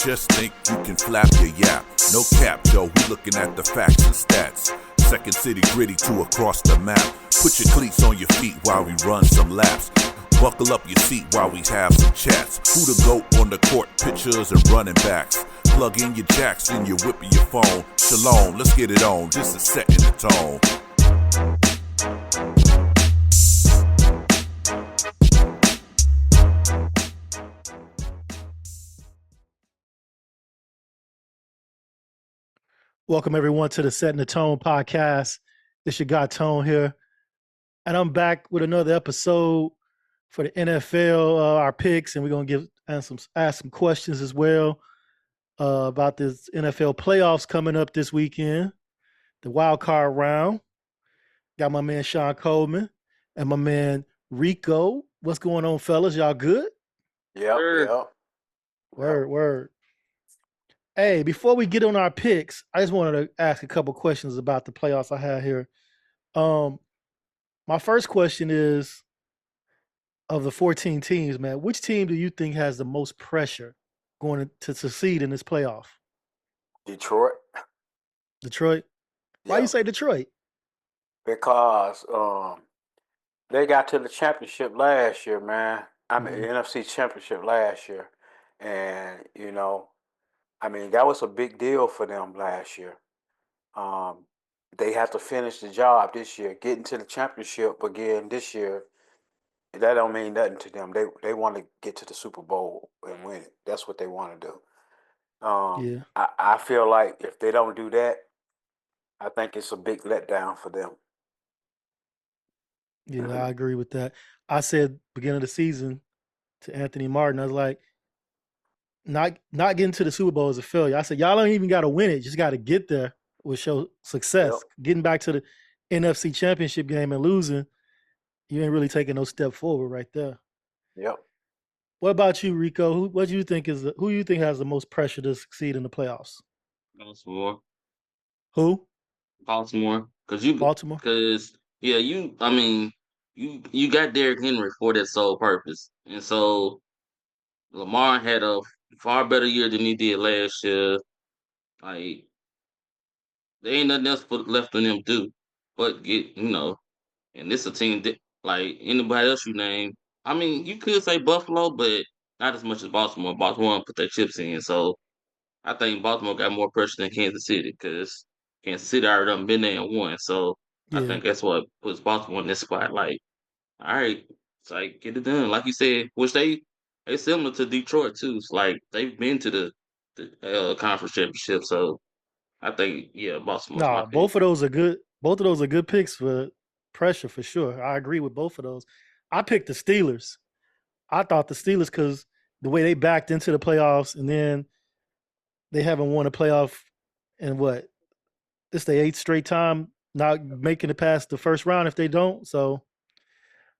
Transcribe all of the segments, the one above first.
Just think you can flap your yap. No cap, yo, we looking at the facts and stats. Second city gritty to across the map. Put your cleats on your feet while we run some laps. Buckle up your seat while we have some chats. Who the GOAT on the court, pictures and running backs. Plug in your jacks and you're whipping your phone. Shalom, let's get it on, just a set in the tone. Welcome everyone to the Setting the Tone podcast. It's your guy Tone here, and I'm back with another episode for the NFL, our picks, and we're gonna ask some questions as well about this NFL playoffs coming up this weekend, the wild card round. Got my man Sean Coleman and my man Rico. What's going on, fellas? Y'all good? Yep. Word. Hey, before we get on our picks, I just wanted to ask a couple questions about the playoffs I have here. My first question is, of the 14 teams, man, which team do you think has the most pressure going to succeed in this playoff? Detroit. Detroit? Why you say Detroit? Because they got to the championship last year, man. I mean, the NFC championship last year. And, that was a big deal for them last year. They have to finish the job this year. Getting to the championship again this year, that don't mean nothing to them. They want to get to the Super Bowl and win it. That's what they want to do. I feel like if they don't do that, I think it's a big letdown for them. Yeah, I agree with that. I said beginning of the season to Anthony Martin, I was like, not getting to the Super Bowl is a failure. I said, y'all don't even got to win it. Just got to get there will show success. Yep. Getting back to the NFC championship game and losing, you ain't really taking no step forward right there. Yep. What about you, Rico? Who you think has the most pressure to succeed in the playoffs? Baltimore. Who? Baltimore. Baltimore? Because you got Derrick Henry for that sole purpose. And so Lamar had a far better year than he did last year. Like, there ain't nothing else left for them to do but and this a team that, like anybody else you name. I mean, you could say Buffalo, but not as much as Baltimore. Baltimore put their chips in, so I think Baltimore got more pressure than Kansas City because Kansas City already done been there and won. So I think that's what puts Baltimore in this spot. Like, all right, it's like get it done. Like you said, which they similar to Detroit too. It's like they've been to the conference championship. So I think Baltimore's my pick. Both of those are good. Both of those are good picks for pressure for sure. I agree with both of those. I picked the Steelers. I thought the Steelers because the way they backed into the playoffs and then they haven't won a playoff in what? This the 8th straight time not making it past the first round if they don't. So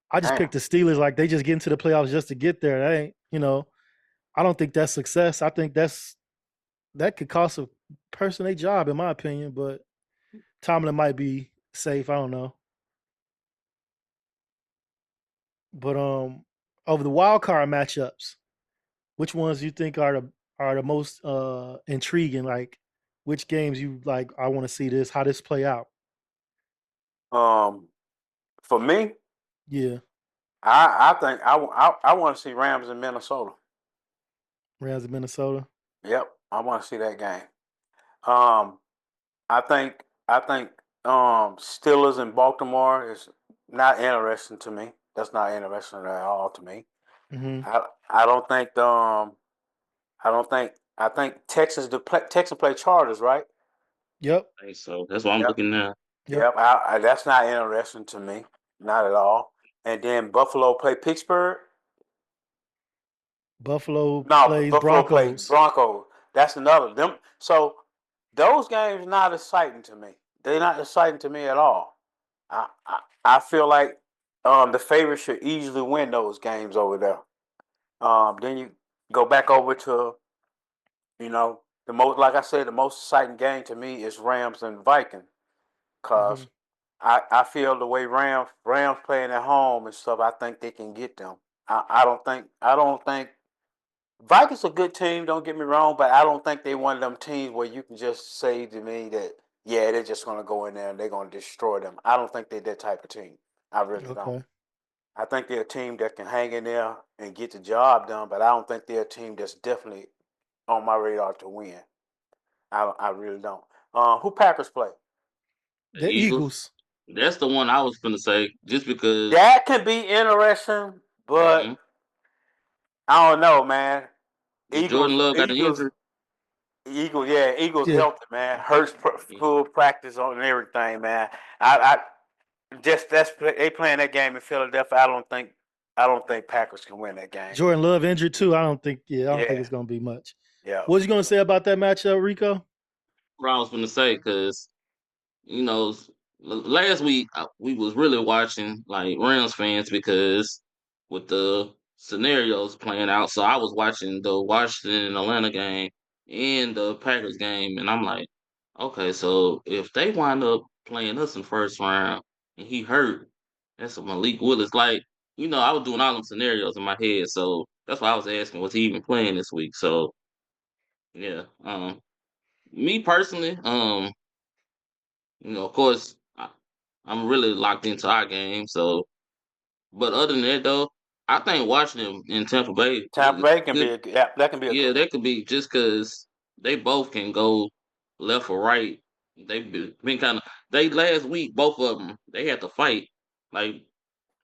I just picked the Steelers like they just get into the playoffs just to get there. That ain't, I don't think that's success. I think that could cost a person a job in my opinion, but Tomlin might be safe. I don't know. But over the wild card matchups, which ones you think are the most intriguing? Like which games you like? I want to see this. How this play out? For me, I think I want to see Rams in Minnesota. Rams in Minnesota. Yep, I want to see that game. I think Steelers in Baltimore is not interesting to me. That's not interesting at all to me. I don't think I think Texas play Chargers, right? Yep. I think so. That's what I'm looking at. Yep. That's not interesting to me, not at all. And then Buffalo play Pittsburgh. Buffalo plays Broncos. That's another them. So those games not exciting to me. They're not exciting to me at all. I feel like the favorites should easily win those games over there. Then you go back over to, the most exciting game to me is Rams and Vikings, cause I feel the way Rams playing at home and stuff. I think they can get them. I don't think Vikings a good team. Don't get me wrong, but I don't think they one of them teams where you can just say to me that yeah, they're just gonna go in there and they're gonna destroy them. I don't think they're that type of team. I really don't. Okay. I think they're a team that can hang in there and get the job done, but I don't think they're a team that's definitely on my radar to win. I really don't. Who Packers play? The The Eagles. Eagles. That's the one I was gonna say, just because. That can be interesting, but Mhm. I don't know, man. If Jordan Eagles, Love got an Eagles, injury, Eagles. Yeah, Eagles Yeah. healthy, man. Hurts yeah. full practice on and everything, man. I just they playing that game in Philadelphia. I don't think Packers can win that game. Jordan Love injured too. I don't think. Yeah, I don't think Yeah, it's gonna be much. yeah. What you gonna say about that matchup, Rico? What I was gonna say, because last week we was really watching like Rams fans because with the scenarios playing out. So I was watching the Washington and Atlanta game and the Packers game, and I'm like, okay, so if they wind up playing us in first round and he hurt, that's a Malik Willis. Like, I was doing all them scenarios in my head, so that's why I was asking, was he even playing this week? So yeah, me personally, of course, I'm really locked into our game. So, but other than that, though, I think Washington and Tampa Bay Tampa is Bay can good. be yeah, that can be a Yeah, good one. that could be just because they both can go left or right. They've been kind of they last week. Both of them they had to fight. Like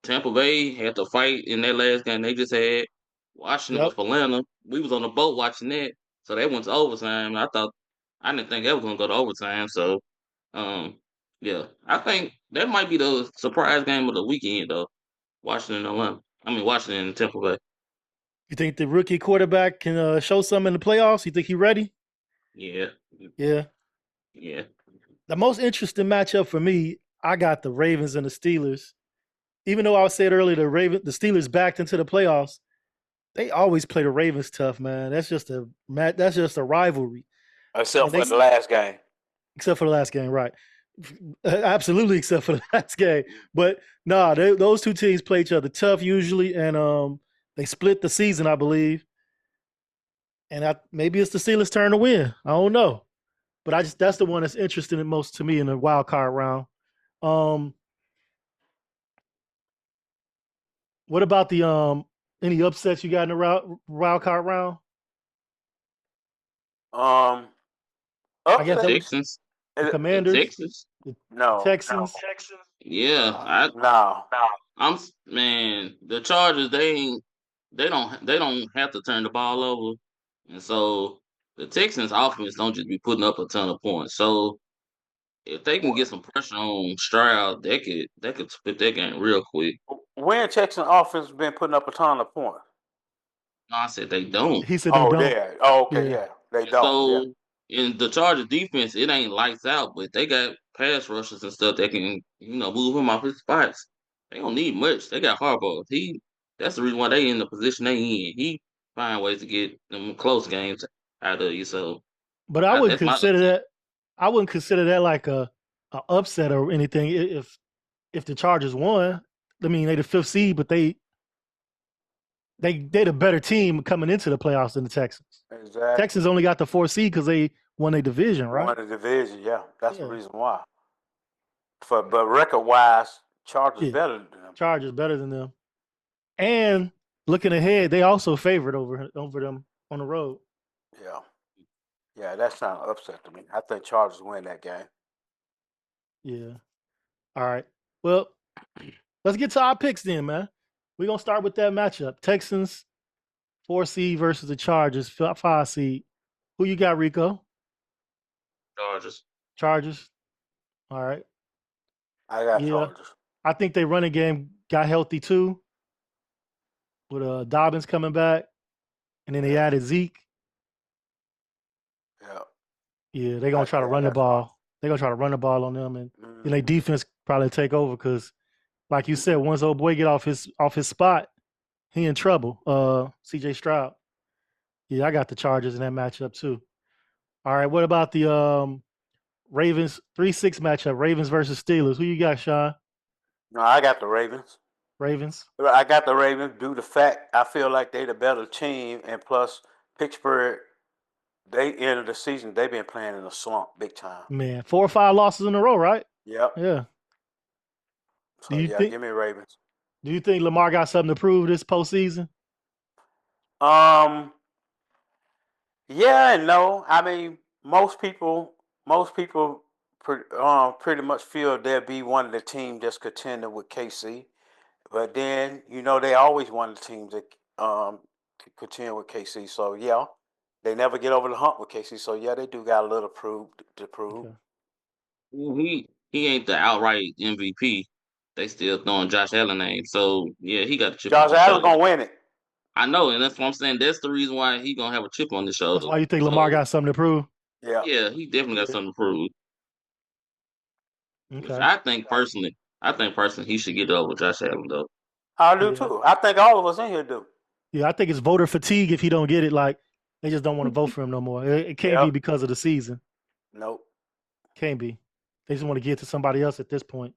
Tampa Bay had to fight in that last game they just had. Washington was Yep. for Atlanta. We was on the boat watching that, so they went to overtime. I didn't think that was gonna go to overtime. So um, yeah, I think that might be the surprise game of the weekend, though. Washington, Atlanta. I mean, Washington and Tampa Bay. You think the rookie quarterback can show something in the playoffs? You think he ready? Yeah, Yeah. yeah. The most interesting matchup for me, I got the Ravens and the Steelers. Even though I said earlier the Steelers backed into the playoffs, they always play the Ravens tough, man. That's just a rivalry. Except And they for the last game. except for the last game, right? Absolutely, except for the last game. But nah, those two teams play each other tough usually, and they split the season, I believe. And maybe it's the Steelers' turn to win. I don't know, but that's the one that's interesting the most to me in the wild card round. Um, what about the any upsets you got in the wild card round? Um, I guess The upset. that was Texans. the The Commanders, Texans. the No, Texans. Yeah, no. man. The Chargers. They don't have to turn the ball over, and so the Texans offense don't just be putting up a ton of points. So if they can get some pressure on Stroud, they could split that game real quick. When Texan offense been putting up a ton of points. No, I said they don't. He said they Oh, don't. yeah. Oh, okay, Yeah, yeah. They And don't. Yeah, so in the Chargers defense, it ain't lights out, but they got pass rushers and stuff that can, move him off his spots. They don't need much. They got Harbaugh. That's the reason why they in the position they in. He find ways to get them close games out of you. So but I wouldn't that's my consider upset. that. I wouldn't consider that like a upset or anything. If the Chargers won, I mean they the fifth seed, but they the better team coming into the playoffs than the Texans. exactly. Texans only got the fourth seed because they won a division, right? Won the division. Yeah, that's the Yeah, reason why. But record wise, Chargers yeah. better than them. Chargers better than them. And looking ahead, they also favored over them on the road. Yeah, yeah. That's kind of upset to me. I think Chargers win that game. Yeah. All right. Well, let's get to our picks then, man. We're gonna start with that matchup. Texans 4 seed versus the Chargers 5 seed. Who you got, Rico? Chargers. Chargers. All right. I got Yeah. Chargers. I think they running game got healthy too, with Dobbins coming back, and then they Yeah, added Zeke. yeah. Yeah, they're gonna try to Yeah, run the that's right. ball. They're gonna try to run the ball on them, and then their Mm-hmm. defense probably take over because, like you said, once old boy get off his spot, he in trouble. C.J. Stroud. Yeah, I got the Chargers in that matchup too. All right, what about the Ravens 3-6 matchup? Ravens versus Steelers. Who you got, Sean? No, I got the Ravens. Ravens. I got the Ravens due to the fact I feel like they the better team, and plus Pittsburgh, they ended the season. They've been playing in a slump big time. Man, 4 or 5 losses in a row, right? Yep. Yeah. Do So you yeah, think give me Ravens. do you think Lamar got something to prove this postseason? Um, yeah and no. I mean, most people pretty much feel they'll be one of the teams that's contending with KC. But then they always one of the teams that contend with KC. So yeah, they never get over the hump with KC. So yeah, they do got a little to prove. Okay. He ain't the outright MVP. They still throwing Josh Allen name. So yeah, he got a chip on Josh his Allen shoulder. gonna win it. I know, and that's what I'm saying. That's the reason why he gonna have a chip on his That's shoulder. why you think Lamar So got something to prove? Yeah. yeah, he definitely got Yeah. something to prove. Which Okay. I think personally he should get over Josh Allen though. I do Yeah. too. I think all of us in here do. Yeah, I think it's voter fatigue if he don't get it. Like they just don't want to vote for him no more. It can't be Yep. because of the season. Nope. Can't be. They just want to get to somebody else at this point.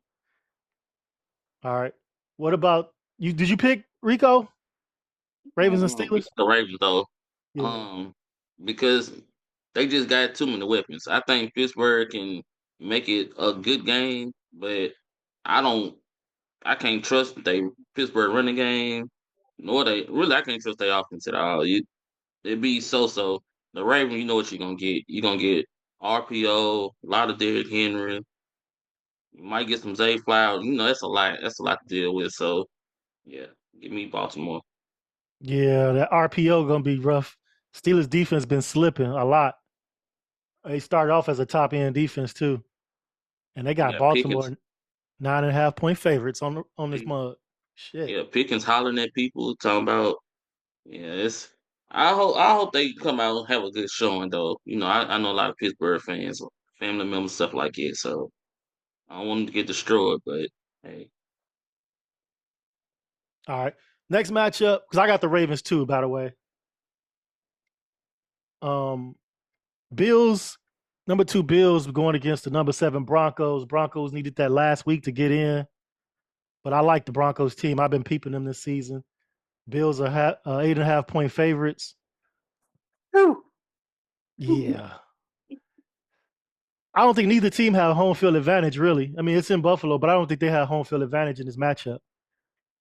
All right. What about you? Did you pick Rico? Ravens and We Steelers? got the Ravens though, Yeah. because they just got too many weapons. I think Pittsburgh can make it a good game, but I don't. I can't trust they Pittsburgh running game, nor they really. I can't trust their offense at all. It be so. The Ravens, you know what you're gonna get. You're gonna get RPO, a lot of Derrick Henry. You might get some Zay Flowers. You know that's a lot. That's a lot to deal with. So yeah, give me Baltimore. Yeah, that RPO gonna be rough. Steelers defense been slipping a lot. They started off as a top end defense too, and they You got got Pickens. Baltimore 9.5 point favorites on this mug. Shit. Yeah, Pickens hollering at people, talking about yeah. It's I hope they come out and have a good showing though. You know, I know a lot of Pittsburgh fans, family members, stuff like it. So I don't want them to get destroyed, but hey, All right. Next matchup, because I got the Ravens too, by the way. Um, Bills, number 2 Bills going against the number 7 Broncos. Broncos needed that last week to get in, but I like the Broncos team. I've been peeping them this season. Bills are 8.5 point favorites. Whew. Yeah. I don't think neither team have home field advantage, really. I mean, it's in Buffalo, but I don't think they have home field advantage in this matchup.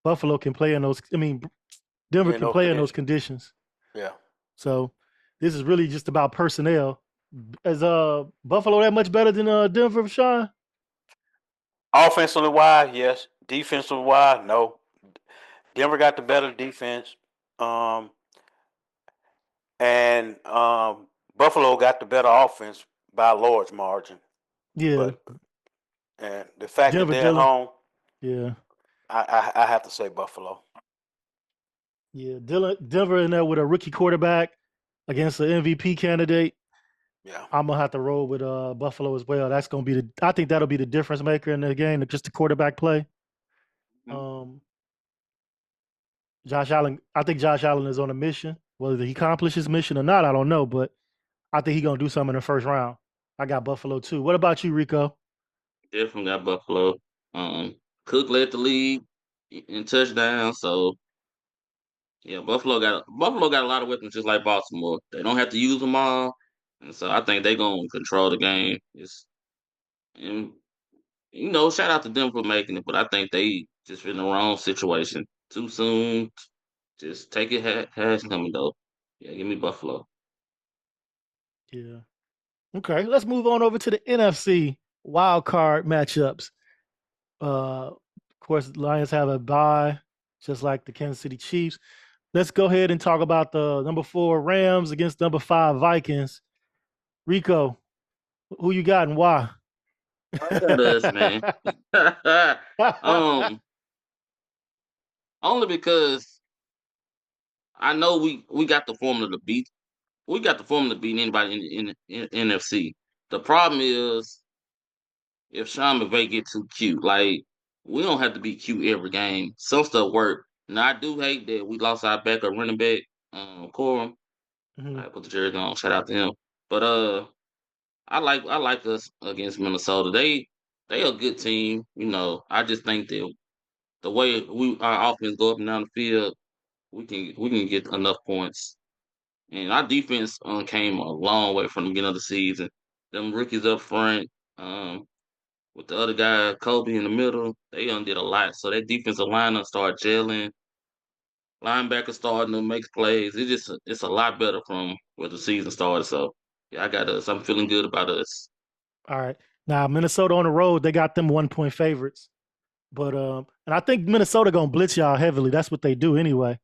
Buffalo can play in those, I mean, Denver Yeah, can no play in those condition. conditions. Yeah. So this is really just about personnel. Is Buffalo that much better than Denver, Sean? Offensively wise, yes. Defensively wise, no. Denver got the better defense. Um, and Buffalo got the better offense by a large margin. Yeah. But and the fact that Denver they're at Dillon. home, Yeah. I have to say Buffalo. Yeah. Denver in there with a rookie quarterback against an MVP candidate. Yeah. I'm gonna have to roll with Buffalo as well. That's gonna be I think that'll be the difference maker in the game, just the quarterback play. mhm, Um Josh Allen, I think Josh Allen is on a mission. Whether he accomplishes his mission or not, I don't know, but I think he's gonna do something in the first round. I got Buffalo too. What about you, Rico? definitely got Buffalo. Cook led the league in touchdowns, so yeah, Buffalo got a lot of weapons just like Baltimore. They don't have to use them all, and so I think they're gonna control the game. And shout out to them for making it, but I think they just in the wrong situation too soon. Just take it how it's coming though. Yeah, give me Buffalo. Yeah. Okay, let's move on over to the NFC wild card matchups. Of course, the Lions have a bye, just like the Kansas City Chiefs. Let's go ahead and talk about the number 4 Rams against number 5 Vikings. Rico, who you got and why? I got us, man. um, only because I know we got the formula to beat. We got the formula to beat anybody in NFC. The problem is if Sean McVay get too cute, like we don't have to be cute every game. Some stuff work. Now I do hate that we lost our backup running back, Corum. Mhm. I put the jersey on. Shout out to him. But I like us against Minnesota. They a good team. I just think that the way our offense go up and down the field, we can get enough points. And our defense came a long way from the beginning of the season. Them rookies up front, um, with the other guy, Kobe in the middle, they did a lot. So that defensive lineup started gelling. Linebacker starting to make plays. It's a lot better from where the season started. So yeah, I got us. I'm feeling good about us. All right. Now Minnesota on the road, they got them 1 point favorites. But and I think Minnesota gonna blitz y'all heavily. That's what they do anyway.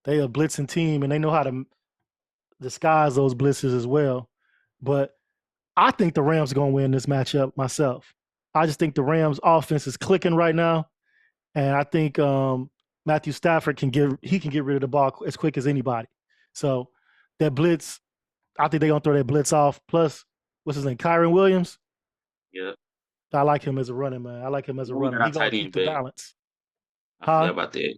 They a blitzing team and they know how to disguise those blitzes as well. But I think the Rams are gonna win this matchup myself. I just think the Rams offense is clicking right now. And I think Matthew Stafford can get rid of the ball as quick as anybody. So that blitz, I think they're gonna throw that blitz off. Plus, what's his name? Kyron Williams. Yeah. I like him as a running man. I like him as a We runner. got He our gonna tight keep end the back. balance. I Huh? forgot about that.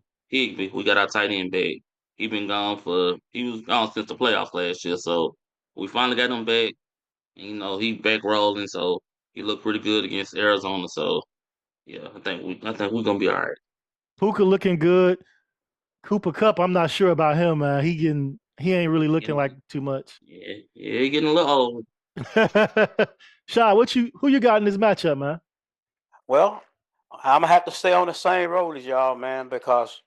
We got our tight end back. He was gone since the playoffs last year. So we finally got him back. And, he back rolling. So he looked pretty good against Arizona. So yeah, I think we're gonna be all right. Puka looking good. Cooper Cup, I'm not sure about him, man. He ain't really looking like Getting, too much. yeah, he getting a little old. Shaw, who you got in this matchup, man? Well, I'm gonna have to stay on the same road as y'all, man, because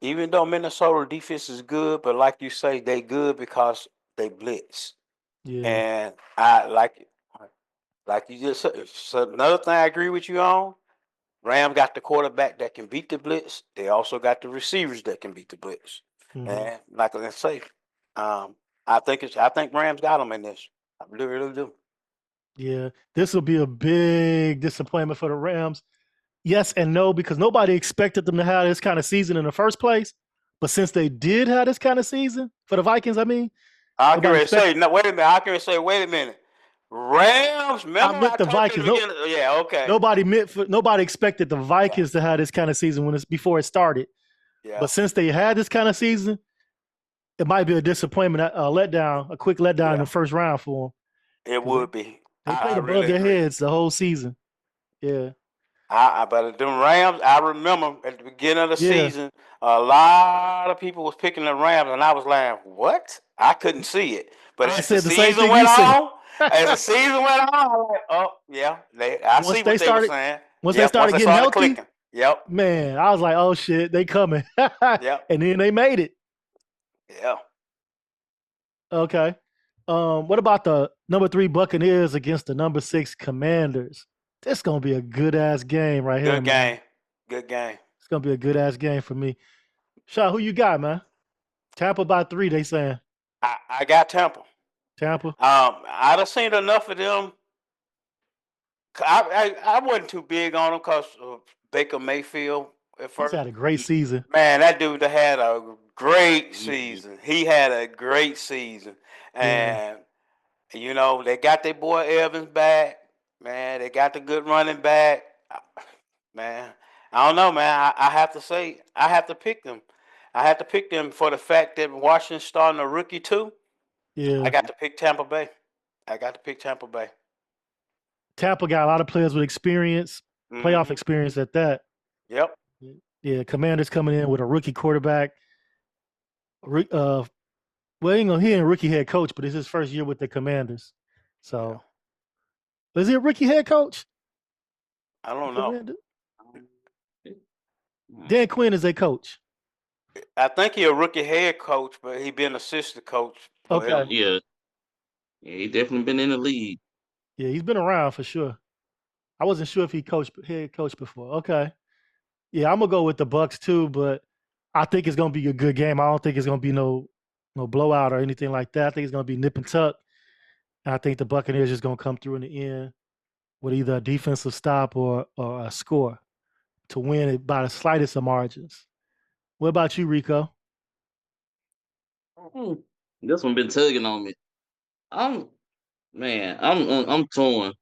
even though Minnesota defense is good, but like you say, they good because they blitz. Yeah. And I like you just said. So another thing I agree with you on. Ram got the quarterback that can beat the blitz. They also got the receivers that can beat the blitz. Hmm. And like I say, um, I think Rams got them in this. I really, really do. Yeah. This will be a big disappointment for the Rams. Yes and no, because nobody expected them to have this kind of season in the first place. But since they did have this kind of season for the Vikings, I mean, I can nobody really expected. say no. Wait a minute. I can say wait a minute. Rams. I Remember meant I the told you at Vikings. the No, beginning. Yeah. Okay. nobody expected the Yeah. Vikings to have this kind of season before it started. Yeah. But since they had this kind of season, it might be a disappointment, a quick letdown in Yeah. the first round for them It because would be. they played I above really their agree. heads the whole season. Yeah, But them Rams, I remember at the beginning of the yeah. season, a lot of people was picking the Rams, and I was like, "What?" I couldn't see it. But I as the said the same season thing you went said. on, I was like, "Oh yeah, I once see they what they were started, saying." once they Yep. Once started they getting started healthy, clicking. Yep. man, I was like, oh shit, they coming, Yep. and then they made it. Yeah. Okay. What about the number 3 Buccaneers against the number 6 Commanders? This gonna be a good ass game right here, Good man. game. Good game. It's gonna be a good ass game for me. Shaw, who you got, man? Tampa by 3, they saying. I got Tampa. Tampa. I done seen enough of them. I wasn't too big on them because of Baker Mayfield at He's first. had a great season. Man, that dude had a great Mhm. season. He had a great season. Yeah, And, they got their boy Evans back. Man, they got the good running back. Man, I don't know, man. I have to say, I have to pick them. I have to pick them for the fact that Washington's starting a rookie too. I yeah. got to pick Tampa Bay. I got to pick Tampa Bay. Tampa got a lot of players with experience, playoff Hmm. experience at that. Yep. Yeah, Commanders coming in with a rookie quarterback. Well, he ain't a rookie head coach, but it's his first year with the Commanders. Yeah. So, is he a rookie head coach? I The don't know. Commander? Dan Quinn is a coach. I think he a rookie head coach, but he been assistant coach Okay. forever. Yeah, yeah, he definitely been in the league. Yeah, he's been around for sure. I wasn't sure if he coached head coach before. Okay. Yeah, I'm gonna go with the Bucks too, but I think it's gonna be a good game. I don't think it's gonna be no blowout or anything like that. I think it's gonna be nip and tuck. And I think the Buccaneers just gonna come through in the end with either a defensive stop or a score to win it by the slightest of margins. What about you, Rico? Mm. This one been tugging on me. I'm I'm torn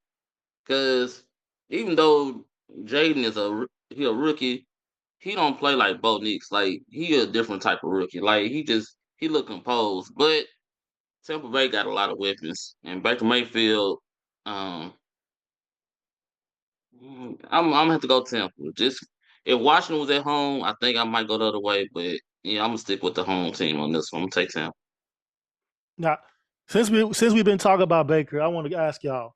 because even though Jaden is he a rookie, he don't play like Bo Nix. Like he a different type of rookie. Like he look composed. But Tampa Bay got a lot of weapons, and Baker Mayfield. Um, I'm gonna have to go Tampa. Just if Washington was at home, I think I might go the other way. But yeah, I'm gonna stick with the home team on this one. I'm gonna take Tampa. Now, since we've been talking about Baker, I want to ask y'all: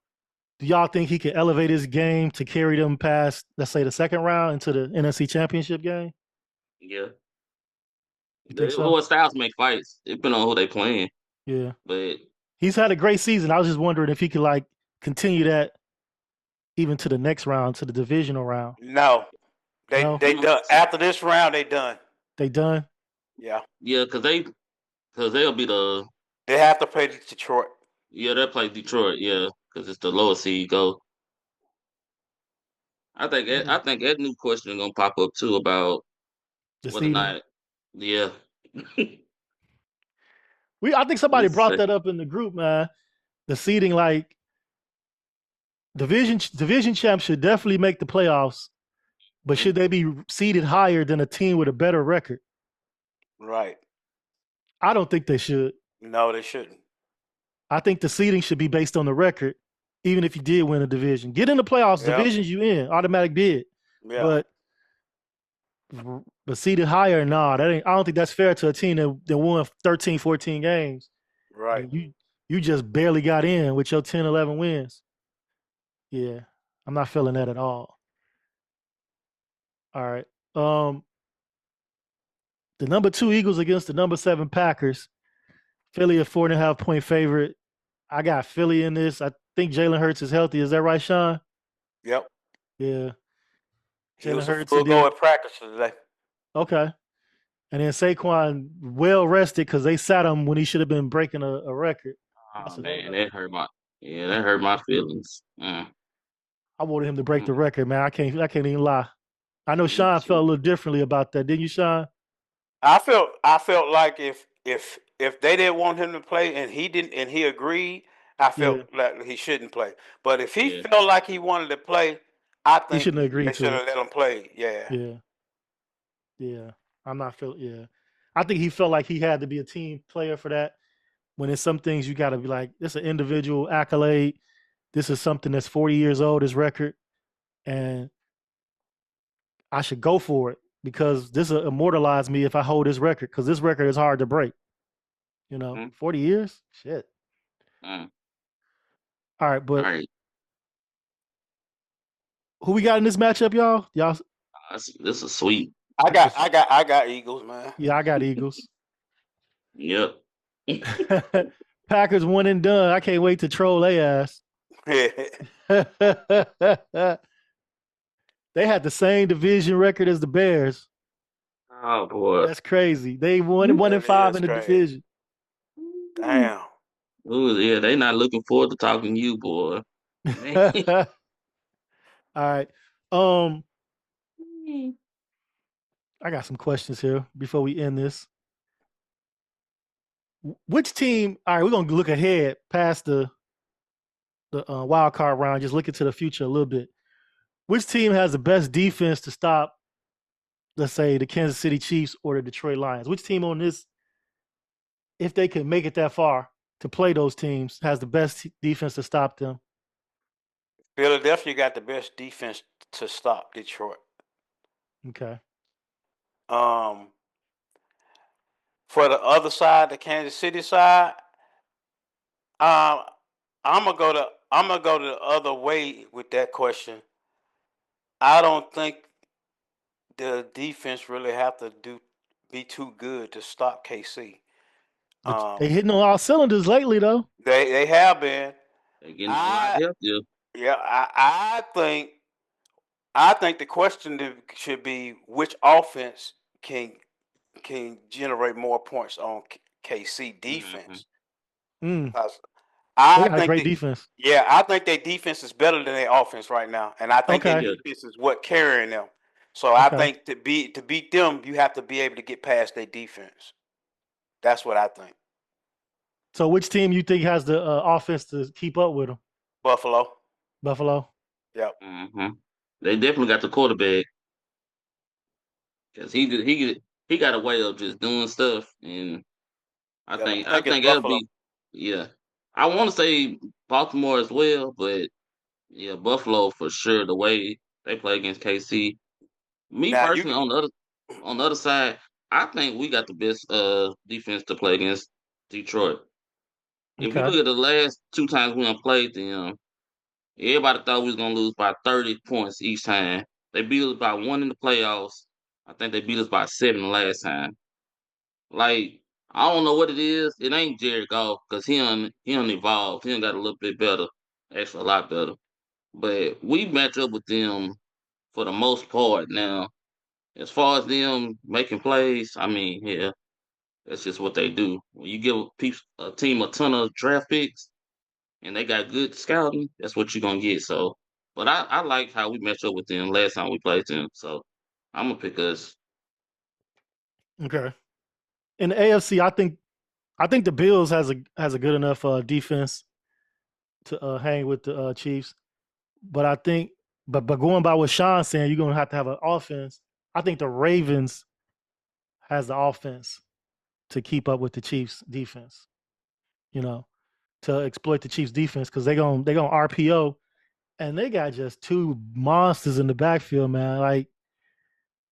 do y'all think he can elevate his game to carry them past, let's say, the second round into the NFC Championship game? Yeah, You think so? who styles make fights. It depends on who they playing. Yeah. But He's had a great season. I was just wondering if he could like continue that even to the next round, to the divisional round. No, No, they done after this round. They done. they done. Yeah, yeah, because they'll be the they have to play Detroit. they'll play Detroit. Yeah, because it's the lowest seed go. I Mm. think that new question gonna pop up too about The whether or seeding. not. Yeah. I think somebody Who's brought say? that up in the group, man. The seeding, like division champs should definitely make the playoffs, but should they be seeded higher than a team with a better record? Right. I don't think they should. No, they shouldn't. I think the seeding should be based on the record, even if you did win a division. Get in the playoffs, Yeah. divisions you in, automatic bid. Yeah. But seeded higher, nah, that ain't. I don't think that's fair to a team that won 13, 14 games. Right. And you just barely got in with your 10, 11 wins. Yeah, I'm not feeling that at all. All right. The number 2 Eagles against the number 7 Packers. Philly a 4.5 point favorite. I got Philly in this. I think Jalen Hurts is healthy. Is that right, Sean? Yep. Yeah. He Jalen was a Hurts full and go then at practice today. okay. And then Saquon well rested because they sat him when he should have been breaking a record. Oh That's another man, record. that hurt my feelings. I wanted him to break the Mm, record, man. I can't even lie. I know me Sean felt a too. little differently about that, didn't you, Sean? I felt like if they didn't want him to play and he didn't and he agreed, I felt Yeah. like he shouldn't play. But if he Yeah. felt like he wanted to play, I He think shouldn't have they agreed should to have it. let him play. Yeah. Yeah. Yeah. I'm not feel yeah. I think he felt like he had to be a team player for that. When it's some things you gotta be like, this is an individual accolade. This is something that's 40 years old, his record, and I should go for it because this will immortalize me if I hold this record because this record is hard to break. Mm, 40 years? Shit. mm. All right, All but right. who we got in this matchup, y'all? Y'all, This is sweet. this is I got Eagles, man. yeah, I got Eagles. Yep. Packers one and done. I can't wait to troll their ass. They had the same division record as the Bears. Oh boy. That's crazy. They won one and That five is in the crazy. division. Damn. Ooh, yeah, they not looking forward to talking to you, boy. Man. All right. Um, I got some questions here before we end this. Which team? All right, we're gonna look ahead past the wild card round. Just look into the future a little bit. Which team has the best defense to stop, let's say, the Kansas City Chiefs or the Detroit Lions? Which team on this, if they could make it that far to play those teams, has the best defense to stop them? Philadelphia got the best defense to stop Detroit. Okay. Um, for the other side, the Kansas City side, um, I'm gonna go the other way with that question. I don't think the defense really have to be too good to stop KC. They Um, hitting on all cylinders lately, though. they have been. They getting a lot I healthier. yeah I think the question should be which offense can generate more points on KC Mm-hmm. defense. Mm, 'Cause they I got a think great that defense. yeah, I think their defense is better than their offense right now, and I think their Okay. Yeah. defense is what carrying them. So I Okay. think to beat them, you have to be able to get past their defense. That's what I think. So, which team you think has the offense to keep up with them? Buffalo. Buffalo. Yep. Mm-hmm. They definitely got the quarterback because he got a way of just doing stuff, and Yep. I I think it's think it'll Buffalo. be yeah. I want to say Baltimore as well, but yeah, Buffalo for sure. The way they play against KC, Me Now you personally, on the other side, I think we got the best defense to play against Detroit. If you Okay. look at the last two times we done played them, everybody thought we was gonna lose by 30 points each time. They beat us by one in the playoffs. I think they beat us by seven the last time. Like I don't know what it is. It ain't Jared Goff because he done evolved. He done got a little bit better, actually a lot better. But we match up with them for the most part now. As far as them making plays, I mean, yeah, that's just what they do. When you give a team a ton of draft picks and they got good scouting, that's what you're gonna get. So, but I like how we matched up with them last time we played them. So, I'm gonna pick us. Okay. In the AFC, I think the Bills has a good enough defense to hang with the Chiefs. But I think, but going by what Sean's saying, you're gonna have an offense. I think the Ravens has the offense to keep up with the Chiefs defense. You know, to exploit the Chiefs defense because they gonna RPO and they got just two monsters in the backfield, man. Like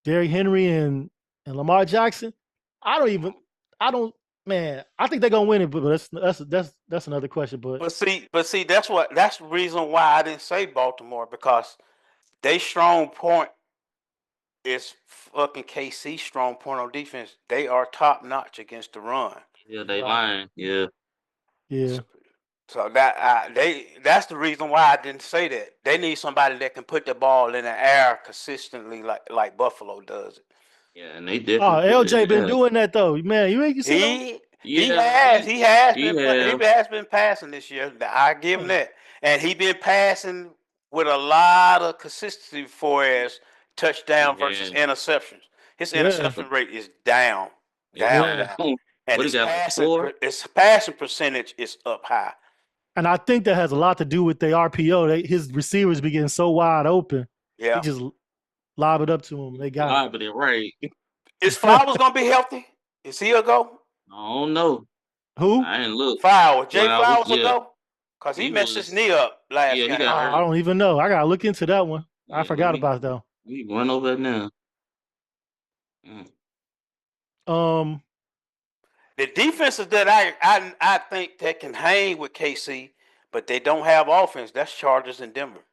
Derrick Henry and Lamar Jackson. I don't even. I don't. Man, I think they're gonna win it, but that's another question. But but see, that's the reason why I didn't say Baltimore because they strong point is fucking KC strong point on defense. They are top notch against the run. Yeah, they right, lying. Yeah, yeah, So that's the reason why I didn't say that. They need somebody that can put the ball in the air consistently, like Buffalo does it. yeah, and they oh, definitely put it in LJ been there. doing that though, man. You ain't you seen him? He Yeah, has he has he been he have, has been passing this year. I give him Yeah, that, and he been passing with a lot of consistency for his touchdown he versus have. interceptions. His yeah, interception rate is down, It's down, yeah. down, down. and What he got like four? his passing percentage is up high. And I think that has a lot to do with the RPO. His receivers be getting so wide open. He Yeah, just lob it up to him. They got Live, but it right. is it. Flowers gonna be healthy? Is he a go? I don't know. Who? I ain't look. Jay Flowers, Flowers a yeah, go? Cause he he messed his was. knee up last Yeah, he game. got I hurt. don't even know. I gotta look into that one. I Yeah, forgot about that. let me run over it now. Mm. Um, The defenses that I think that can hang with KC, but they don't have offense. That's Chargers and Denver.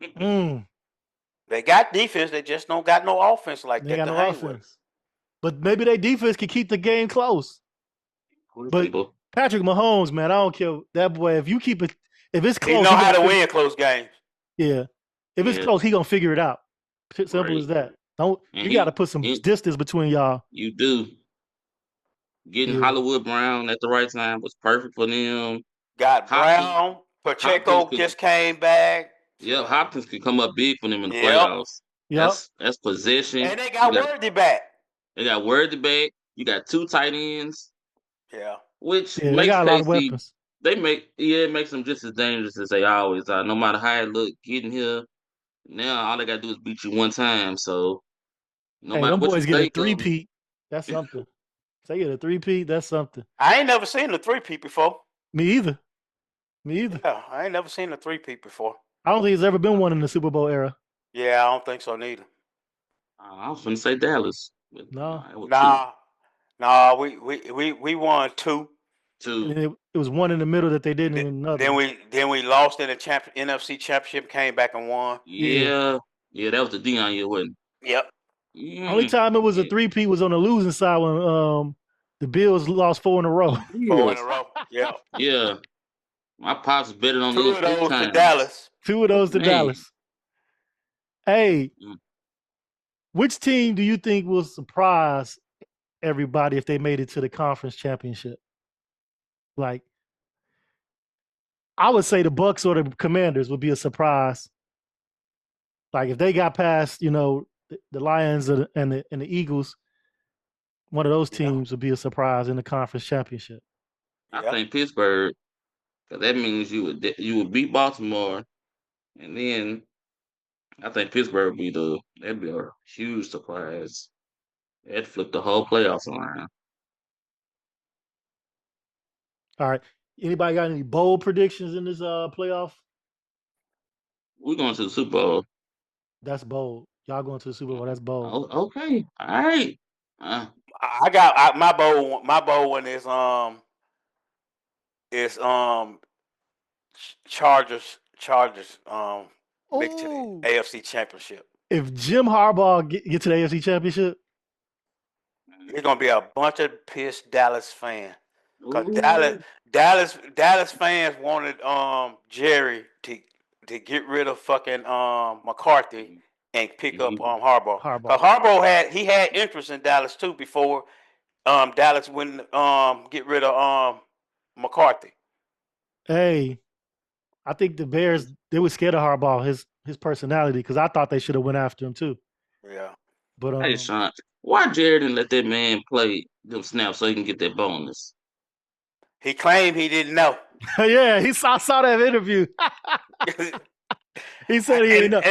mm, They got defense, they just don't got no offense like they ain't that got to no hang with. offense. But maybe their defense can keep the game close. But People. Patrick Mahomes, man, I don't care that boy. If you keep it, if it's He close, know he how gonna to figure. win close games. Yeah, if it's Yeah, close, he gonna figure it out. Simple right. as that. Don't And you got to put some he, distance between y'all. you do getting Yeah, Hollywood Brown at the right time was perfect for them. Got Hopkins, Brown, Hopkins Pacheco could, just came back. yeah, Hopkins could come up big for them in the Yep. playoffs. yep, That's possession. And they You got got Worthy back. they got Worthy back. You got two tight ends, Yeah. which yeah. They makes got a lot of KC. weapons. It makes them just as dangerous as they always are. No matter how it look, getting here now, all they gotta do is beat you one time. So no Hey, matter them what you boys get a think of them, three-peat. That's something. If they get a three-peat, that's something. I ain't never seen the three-peat before. Me either. Me either. Yeah, I ain't never seen the three-peat before. I don't think there's ever been one in the Super Bowl era. Yeah, I don't think so neither. I was gonna say Dallas, but No, nah, it was two. Nah, we won two. and Two. it was one in the middle that they didn't in another. Then we lost in the NFC Championship, came back and won. Yeah. Yeah, yeah, that was the Dion year, wasn't Yep. it? Only time it was a Yeah. three-peat was on the losing side when the Bills lost four in a row. Four in a Yes. row. Yep. Yeah. My pops betted on Two those of three those to times. Dallas. Two of those to Man. Dallas. Hey, Mm. which team do you think will surprise everybody if they made it to the conference championship? Like, I would say the Bucks or the Commanders would be a surprise. Like if they got past, the Lions and the Eagles, one of those Yeah. teams would be a surprise in the conference championship. I Yeah. think Pittsburgh, because that means you would beat Baltimore, and then I think Pittsburgh would that'd be a huge surprise. That'd flip the whole playoffs around. All right. Anybody got any bold predictions in this playoff? We're going to the Super Bowl. That's bold. Y'all going to the Super Bowl. That's bold. Oh, okay. All right. I got my bold. My bold one is Chargers make it to the Oh, AFC Championship. if Jim Harbaugh get to the AFC Championship, It's gonna be a bunch of pissed Dallas fans. Cause Ooh. Dallas fans wanted Jerry to get rid of fucking McCarthy and pick up Harbaugh. Harbaugh. Cause Harbaugh had interest in Dallas too before Dallas wouldn't get rid of McCarthy. Hey, I think the Bears they were scared of Harbaugh, his personality, because I thought they should have went after him too. Yeah. But Hey, Sean, why Jared didn't let that man play them snaps so he can get that bonus? He claimed he didn't know. yeah, I saw that interview. He said he and, didn't know.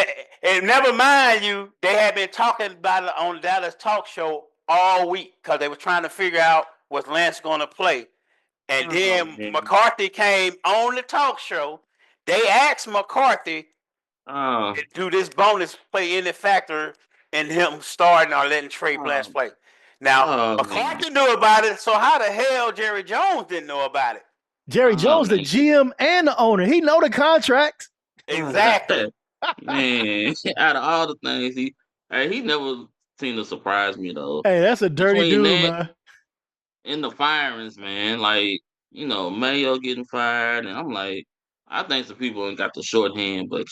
and never mind you, they had been talking about it on Dallas talk show all week because they were trying to figure out was Lance going to play. And then McCarthy came on the talk show. They asked McCarthy, do this bonus play any factor in him starting or letting Trey Lance play? Now, McCarthy knew about it, so how the hell Jerry Jones didn't know about it? Jerry Jones, the GM and the owner, he know the contracts. Exactly. Man, out of all the things he never seemed to surprise me though. Hey, that's a dirty Between dude, that man. and the firings, man, like Mayo getting fired, and I'm like, I think some people ain't got the shorthand, but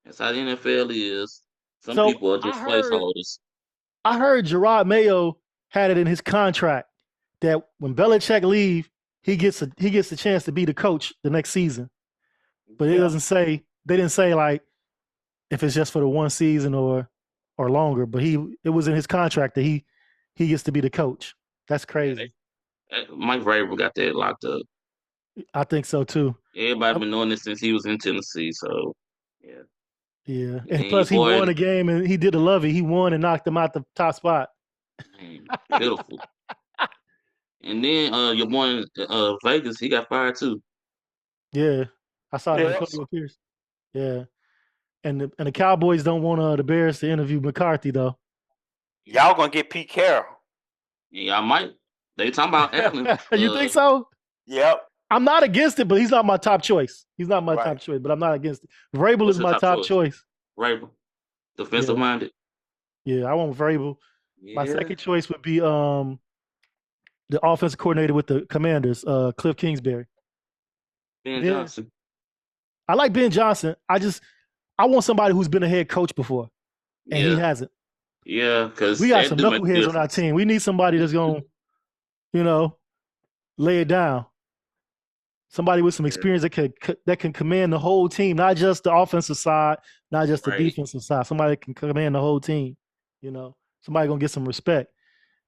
that's how the NFL is. Some So people are just placeholders. I heard Gerard Mayo had it in his contract that when Belichick leave, he gets a chance to be the coach the next season. But it doesn't say they didn't say like if it's just for the one season or longer. But it was in his contract that he gets to be the coach. That's crazy. Mike Vrabel got that locked up. I think so too. Everybody been knowing this since he was in Tennessee, so yeah. Yeah, And and plus he won a game and he did a lovey. He won and knocked him out the top spot. Man, pitiful. And then your boy Vegas, he got fired too. Yeah, I saw that Antonio Pierce. Yeah, and the Cowboys don't want the Bears to interview McCarthy though. Y'all gonna get Pete Carroll. Yeah, I might. They talking about Allen. You think so? Yep. I'm not against it, but he's not my top choice. He's not my top choice, but I'm not against it. Vrabel is my top choice. Vrabel, defensive minded. Yeah, I want Vrabel. Yeah. My second choice would be the offensive coordinator with the Commanders, Cliff Kingsbury. Ben Johnson. I like Ben Johnson. I want somebody who's been a head coach before, and he hasn't. Yeah, because we got some knuckleheads on our team. We need somebody that's gonna, lay it down. Somebody with some experience that can command the whole team, not just the offensive side, not just the defensive side. Somebody that can command the whole team. Somebody gonna get some respect.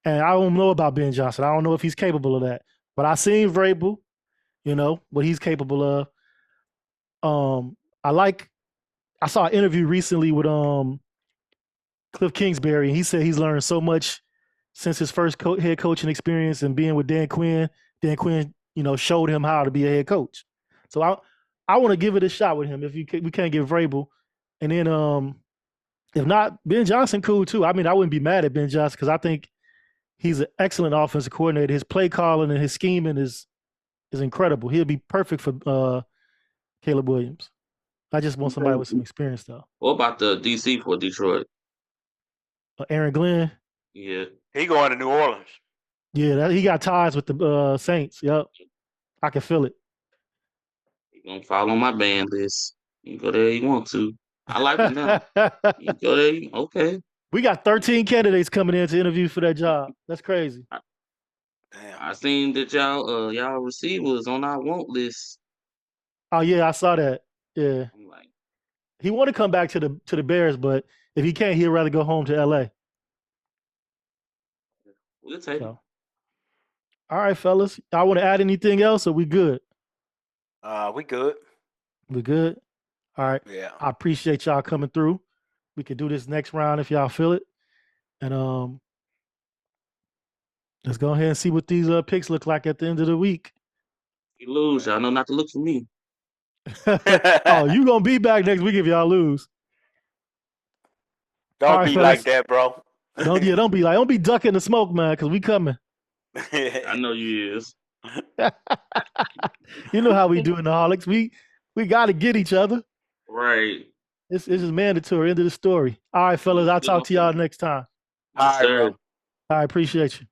And I don't know about Ben Johnson. I don't know if he's capable of that. But I seen Vrabel, what he's capable of. I saw an interview recently with Cliff Kingsbury, and he said he's learned so much since his first head coaching experience and being with Dan Quinn. Dan Quinn, showed him how to be a head coach. So I want to give it a shot with him if we can't get Vrabel. And then if not, Ben Johnson cool too. I mean, I wouldn't be mad at Ben Johnson because I think he's an excellent offensive coordinator. His play calling and his scheming is incredible. He'll be perfect for Caleb Williams. I just want somebody with some experience, though. What about the DC for Detroit? Aaron Glenn. Yeah, he going to New Orleans. Yeah, he got ties with the Saints. Yep, I can feel it. He gonna follow on my band list. You go there, you want to. I like him now. You go there, okay. We got 13 candidates coming in to interview for that job. That's crazy. Damn. I seen that y'all receivers on our want list. Oh yeah, I saw that. Yeah. I'm like, he want to come back to the Bears, but if he can't, he'd rather go home to LA. We'll take it. All right, fellas. I want to add anything else, or we good? We good. We good? All right. Yeah. I appreciate y'all coming through. We could do this next round if y'all feel it. And let's go ahead and see what these picks look like at the end of the week. You lose, y'all know not to look for me. Oh, you gonna be back next week if y'all lose. All Don't right, be like fellas. that, bro. Don't be ducking the smoke, man, because we coming. I know you is. You know how we do in the Holics. We got to get each other. Right. It's just mandatory. End of the story. All right, fellas. I'll talk to y'all next time. Yes, All right, sir. bro. I appreciate you.